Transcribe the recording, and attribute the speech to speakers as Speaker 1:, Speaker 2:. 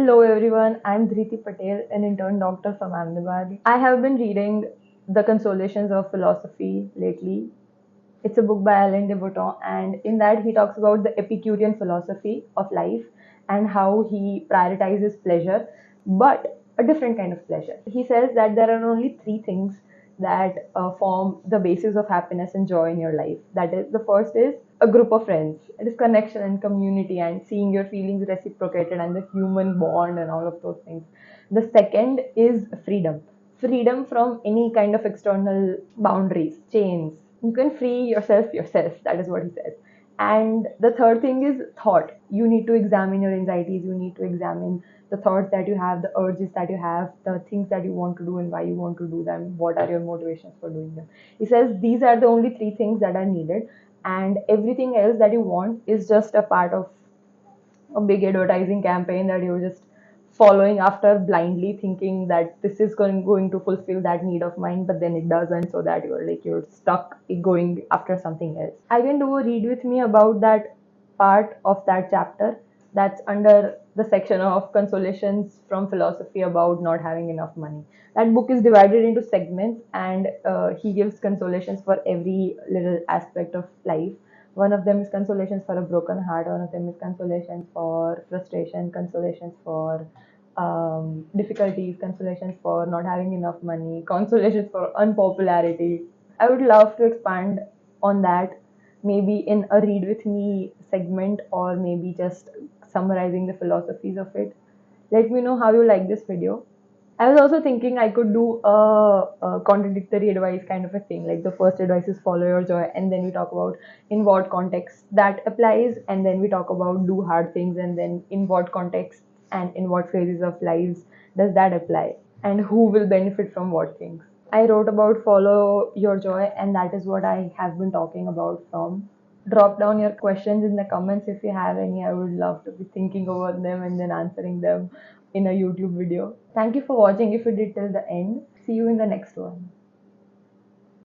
Speaker 1: Hello everyone, I'm Dhriti Patel, an intern doctor from Ahmedabad. I have been reading The Consolations of Philosophy lately. It's a book by Alain de Botton, and in that he talks about the Epicurean philosophy of life and how he prioritizes pleasure, but a different kind of pleasure. He says that there are only three things that form the basis of happiness and joy in your life. That is, the first is a group of friends. It is connection and community and seeing your feelings reciprocated and the human bond and all of those things. The second is freedom from any kind of external boundaries, chains. You can free yourself. That is what he says. And the third thing is thought. You need to examine your anxieties. You need to examine the thoughts that you have, the urges that you have, the things that you want to do and why you want to do them. What are your motivations for doing them? He says these are the only three things that are needed, and everything else that you want is just a part of a big advertising campaign that you're just following after blindly, thinking that this is going to fulfill that need of mine, but then it doesn't, so that you're stuck going after something else. I can do a read with me about that part of that chapter that's under the section of consolations from philosophy about not having enough money. That book is divided into segments, and he gives consolations for every little aspect of life. One of them is consolations for a broken heart, one of them is consolations for frustration, consolations for difficulties, consolations for not having enough money, consolations for unpopularity. I would love to expand on that, maybe in a read with me segment, or maybe just summarizing the philosophies of it. Let me know how you like this video. I was also thinking I could do a contradictory advice kind of a thing. Like the first advice is follow your joy, and then we talk about in what context that applies, and then we talk about do hard things, and then in what context and in what phases of lives does that apply, and who will benefit from what things. I wrote about follow your joy, and that is what I have been talking about from. Drop down your questions in the comments if you have any. I would love to be thinking over them and then answering them in a YouTube video. Thank you for watching if you did till the end. See you in the next one.